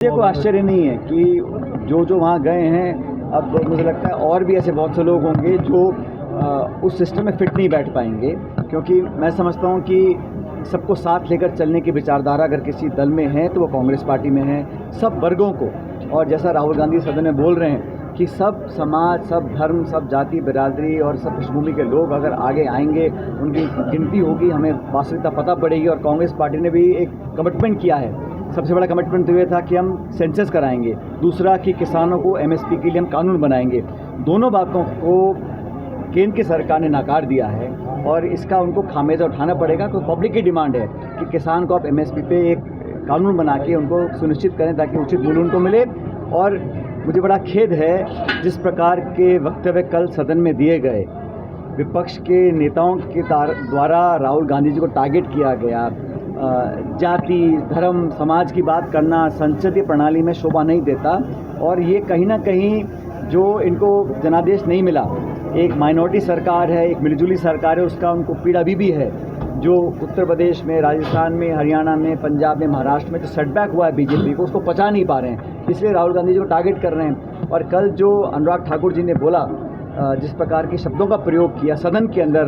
मुझे कोई आश्चर्य नहीं है कि जो वहाँ गए हैं, अब मुझे लगता है और भी ऐसे बहुत से लोग होंगे जो उस सिस्टम में फिट नहीं बैठ पाएंगे, क्योंकि मैं समझता हूँ कि सबको साथ लेकर चलने की विचारधारा अगर किसी दल में है तो वो कांग्रेस पार्टी में है। सब वर्गों को, और जैसा राहुल गांधी सदन में बोल रहे हैं कि सब समाज, सब धर्म, सब जाति बिरादरी और सब पृष्ठभूमि के लोग अगर आगे आएंगे, उनकी गिनती होगी, हमें वास्तविकता पता पड़ेगी। और कांग्रेस पार्टी ने भी एक कमिटमेंट किया है। सबसे बड़ा कमिटमेंट तो ये था कि हम सेंसस कराएंगे, दूसरा कि किसानों को एमएसपी के लिए हम कानून बनाएंगे। दोनों बातों को केंद्र की सरकार ने नकार दिया है और इसका उनको खामियाजा उठाना पड़ेगा। तो पब्लिक की डिमांड है कि किसान को आप एमएसपी पे एक कानून बना के उनको सुनिश्चित करें ताकि उचित मूल्य उनको मिले। और मुझे बड़ा खेद है जिस प्रकार के वक्तव्य कल सदन में दिए गए, विपक्ष के नेताओं के द्वारा राहुल गांधी जी को टारगेट किया गया। जाति, धर्म, समाज की बात करना संसदीय प्रणाली में शोभा नहीं देता। और ये कहीं ना कहीं जो इनको जनादेश नहीं मिला, एक माइनॉरिटी सरकार है, एक मिलीजुली सरकार है, उसका उनको पीड़ा अभी भी है। जो उत्तर प्रदेश में, राजस्थान में, हरियाणा में, पंजाब में, महाराष्ट्र में जो सेटबैक हुआ है बीजेपी को, उसको पचा नहीं पा रहे हैं, इसलिए राहुल गांधी जी को टारगेट कर रहे हैं। और कल जो अनुराग ठाकुर जी ने बोला, जिस प्रकार के शब्दों का प्रयोग किया सदन के अंदर,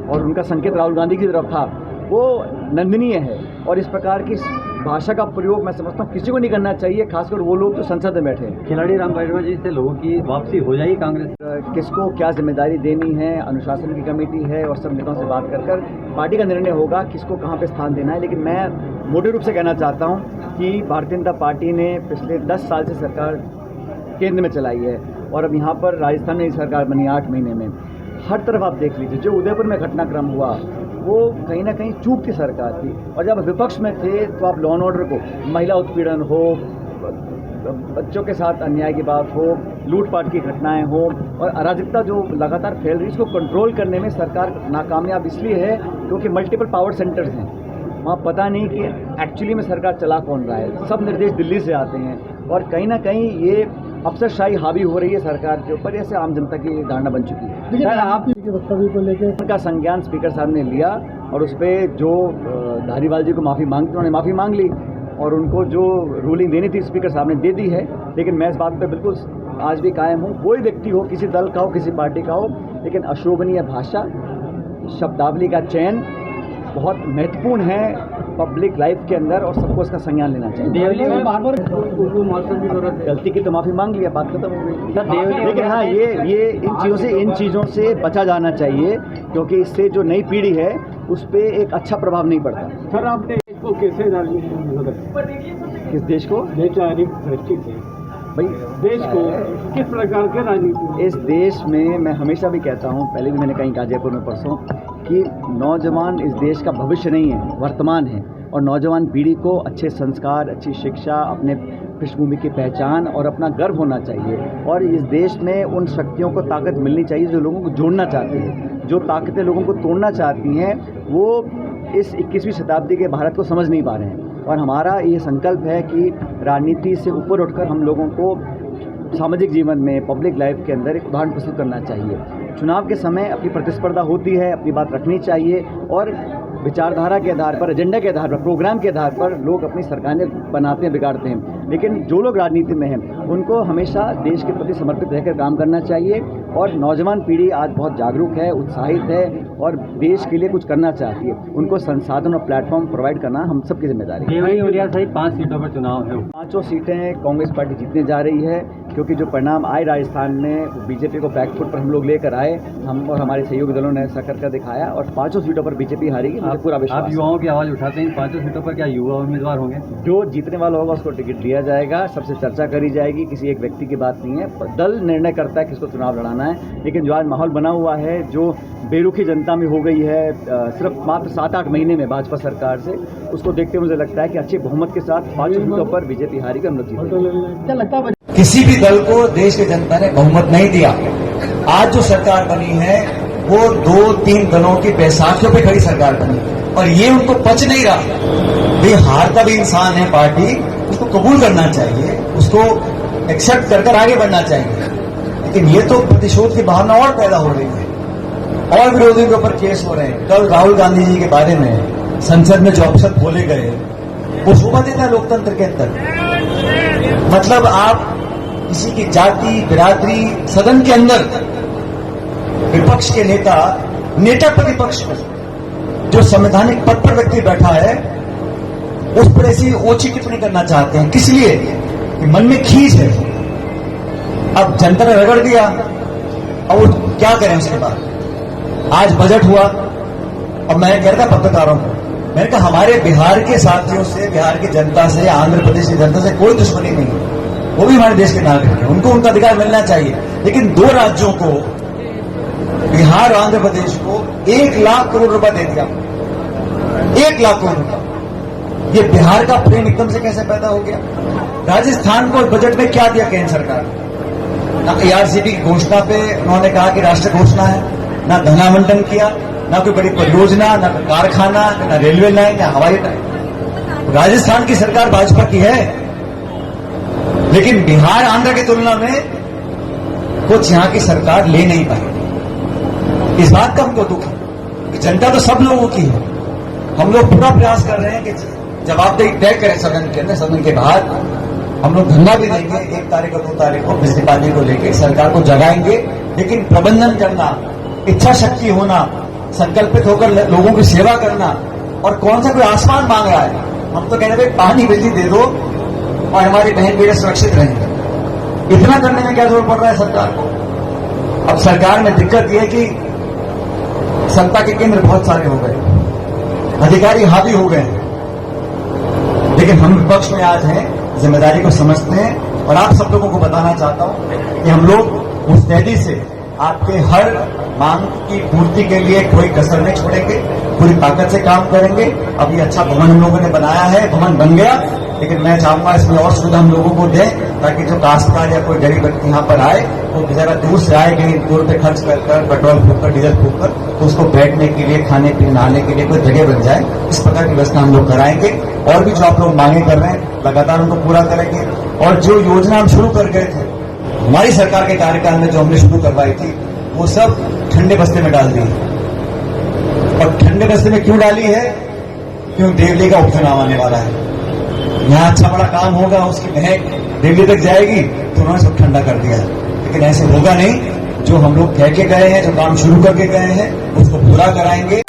और उनका संकेत राहुल गांधी की तरफ था, वो निंदनीय है। और इस प्रकार की भाषा का प्रयोग मैं समझता हूँ किसी को नहीं करना चाहिए, खासकर वो लोग जो संसद में बैठे हैं। खिलाड़ी राम वर्मा जी से लोगों की वापसी हो जाएगी कांग्रेस? किसको क्या जिम्मेदारी देनी है, अनुशासन की कमेटी है और सब नेताओं से बात कर पार्टी का निर्णय होगा किसको कहाँ पे स्थान देना है। लेकिन मैं मोटे रूप से कहना चाहता हूँ कि भारतीय जनता पार्टी ने पिछले 10 साल से सरकार केंद्र में चलाई है और अब यहाँ पर राजस्थान में सरकार बनी 8 महीने में। हर तरफ आप देख लीजिए, जो उदयपुर में घटनाक्रम हुआ वो कहीं ना कहीं चूक की सरकार थी। और जब विपक्ष में थे तो आप लॉ एंड ऑर्डर को, महिला उत्पीड़न हो, बच्चों के साथ अन्याय की बात हो, लूटपाट की घटनाएं हो और अराजकता जो लगातार फैल रही है, इसको कंट्रोल करने में सरकार नाकामयाब इसलिए है क्योंकि मल्टीपल पावर सेंटर्स हैं। वहाँ पता नहीं कि एक्चुअली में सरकार चला कौन रहा है। सब निर्देश दिल्ली से आते हैं और कहीं ना कहीं ये अफसरशाही हावी हो रही है सरकार के ऊपर। ऐसे आम जनता की धारणा बन चुकी है। लेकिन आप के वक्तव्य को लेकर उनका संज्ञान स्पीकर साहब ने लिया और उस पर जो धारीवाल जी को माफ़ी मांगती उन्होंने माफ़ी मांग ली और उनको जो रूलिंग देनी थी स्पीकर साहब ने दे दी है। लेकिन मैं इस बात पे बिल्कुल आज भी कायम हूँ, कोई व्यक्ति हो, किसी दल का हो, किसी पार्टी का हो, लेकिन अशोभनीय भाषा, शब्दावली का चयन बहुत महत्वपूर्ण है पब्लिक लाइफ के अंदर और सबको इसका संज्ञान लेना चाहिए। गलती की तो माफ़ी मांग लिया, बात खत्म हो गई। लेकिन हाँ, ये इन चीज़ों से बचा जाना चाहिए क्योंकि इससे जो नई पीढ़ी है उस पर एक अच्छा प्रभाव नहीं पड़ता। सर, आपने इसको कैसे राजनीति, किस देश को, दृष्टि से भाई देश को किस प्रकार के राजनीति, इस देश में मैं हमेशा भी कहता हूँ, पहले भी मैंने कहीं कहा जयपुर में परसों, कि नौजवान इस देश का भविष्य नहीं है, वर्तमान है। और नौजवान पीढ़ी को अच्छे संस्कार, अच्छी शिक्षा, अपने पृष्ठभूमि की पहचान और अपना गर्व होना चाहिए। और इस देश में उन शक्तियों को ताकत मिलनी चाहिए जो लोगों को जोड़ना चाहती है। जो ताकतें लोगों को तोड़ना चाहती हैं वो इस 21वीं शताब्दी के भारत को समझ नहीं पा रहे हैं। और हमारा ये संकल्प है कि राजनीति से ऊपर उठकर हम लोगों को सामाजिक जीवन में, पब्लिक लाइफ के अंदर एक उदाहरण प्रस्तुत करना चाहिए। चुनाव के समय अपनी प्रतिस्पर्धा होती है, अपनी बात रखनी चाहिए और विचारधारा के आधार पर, एजेंडा के आधार पर, प्रोग्राम के आधार पर लोग अपनी सरकारें बनाते हैं, बिगाड़ते हैं। लेकिन जो लोग राजनीति में हैं उनको हमेशा देश के प्रति समर्पित रहकर काम करना चाहिए। और नौजवान पीढ़ी आज बहुत जागरूक है, उत्साहित है और देश के लिए कुछ करना चाहती है। उनको संसाधन और प्लेटफॉर्म प्रोवाइड करना हम सबकी जिम्मेदारी है। 5 सीटों पर चुनाव है, 5 सीटें कांग्रेस पार्टी जीतने जा रही है क्योंकि जो परिणाम आए राजस्थान में, बीजेपी को बैकफुट पर हम लोग लेकर आए, हम और हमारे सहयोगी दलों ने ऐसा कर दिखाया और 5 सीटों पर बीजेपी हारेगी। मुझे पूरा विश्वास। आप युवाओं की आवाज़ उठाते हैं, 5 सीटों पर क्या युवा उम्मीदवार होंगे? जो जीतने वाला होगा उसको टिकट दिया जाएगा, सबसे चर्चा करी जाएगी, किसी एक व्यक्ति की बात नहीं है। दल निर्णय करता है किसको चुनाव लड़ाना है। लेकिन जो आज माहौल बना हुआ है, जो बेरुखी जनता में हो गई है सिर्फ मात्र 7-8 महीने में भाजपा सरकार से, उसको देखते मुझे लगता है कि अच्छे बहुमत के साथ 5 सीटों पर बीजेपी हारेगी, हम लोग जीतेंगे। क्या लगता है किसी भी दल को देश की जनता ने बहुमत नहीं दिया। आज जो सरकार बनी है वो 2-3 दलों की बैसाखियों पे खड़ी सरकार बनी और ये उनको पच नहीं रहा। भाई हारता भी इंसान है पार्टी, उसको कबूल करना चाहिए, उसको एक्सेप्ट कर आगे बढ़ना चाहिए। लेकिन ये तो प्रतिशोध की भावना और पैदा हो रही है और विरोधियों के ऊपर केस हो रहे हैं। कल राहुल गांधी जी के बारे में संसद में जो अवसर खोले गए वो शोभा देता है लोकतंत्र के अंदर। मतलब आप किसी की जाति बिरादरी सदन के अंदर विपक्ष के नेता प्रतिपक्ष जो संवैधानिक पद पर व्यक्ति बैठा है उस पर ऐसी ओछी टिप्पणी करना चाहते हैं। किस लिए? कि मन में खींच है। अब जनता ने रगड़ दिया, अब वो क्या करें उसके बाद? आज बजट हुआ, अब मैं कह रहा था पत्रकारों को, मैंने कहा हमारे बिहार के साथियों से, बिहार की जनता से, आंध्र प्रदेश की जनता से कोई दुश्मनी नहीं है, वो भी हमारे देश के नागरिक हैं, उनको उनका अधिकार मिलना चाहिए। लेकिन दो राज्यों को, बिहार और आंध्र प्रदेश को 1 लाख करोड़ रुपए दे दिया, 1 लाख करोड़ रुपए। ये बिहार का प्रेम एकदम से कैसे पैदा हो गया? राजस्थान को बजट में क्या दिया केंद्र सरकार? ना ARCP की घोषणा पे उन्होंने कहा कि राष्ट्र घोषणा है, ना धनावंटन किया, ना कोई बड़ी परियोजना, ना कोई कारखाना, ना रेलवे लाइन, ना हवाई अड्डा। राजस्थान की सरकार भाजपा की है, लेकिन बिहार आंध्र की तुलना में कुछ यहां की सरकार ले नहीं पाई। इस बात का हमको दुख है कि जनता तो सब लोगों की है। हम लोग पूरा प्रयास कर रहे हैं कि जवाबदेही तय करें सदन के अंदर, सदन के बाहर। हम लोग धरना भी देंगे 1 तारीख और 2 तारीख को बिजली पानी को लेकर सरकार को जगाएंगे। लेकिन प्रबंधन करना, इच्छा शक्ति होना, संकल्पित होकर लोगों की सेवा करना, और कौन सा कोई आसमान मांग रहा है? हम तो कह रहे हैं पानी बिजली दे दो और हमारी बहन बेटे सुरक्षित रहेंगे। इतना करने में क्या जरूरत पड़ रहा है सरकार को? अब सरकार में दिक्कत यह है कि सत्ता के केंद्र बहुत सारे हो गए, अधिकारी हावी हो गए, लेकिन हम विपक्ष में आज हैं, जिम्मेदारी को समझते हैं। और आप सब लोगों को बताना चाहता हूं कि हम लोग मुस्तैदी से आपके हर मांग की पूर्ति के लिए कोई कसर नहीं छोड़ेंगे, पूरी ताकत से काम करेंगे। अब ये अच्छा भवन हम लोगों ने बनाया है, भवन बन गया, लेकिन मैं चाहूंगा इसमें और सुविधा हम लोगों को दें, ताकि जो काश्तकार या कोई गरीब व्यक्ति यहाँ पर आए वो बेचारा दूर से आए, कहीं दूर पे खर्च कर पेट्रोल फूक कर, डीजल फूक कर, तो उसको बैठने के लिए, खाने पीने, नहाने के लिए कोई जगह बन जाए। इस प्रकार की व्यवस्था हम लोग कराएंगे। और भी जो आप लोग मांगे कर रहे हैं लगातार उनको पूरा करेंगे। और जो योजना हम शुरू कर गए थे हमारी सरकार के कार्यकाल में, जो हमने शुरू करवाई थी, वो सब ठंडे बस्ते में डाल दी है। और ठंडे बस्ते में क्यों डाली है? क्यों देवली का उपचुनाव आने वाला है, यहाँ अच्छा बड़ा काम होगा, उसकी महक दिल्ली तक जाएगी, तो उन्होंने सब ठंडा कर दिया। लेकिन ऐसे होगा नहीं। जो हम लोग कह के गए हैं, जो काम शुरू करके गए हैं, उसको पूरा कराएंगे।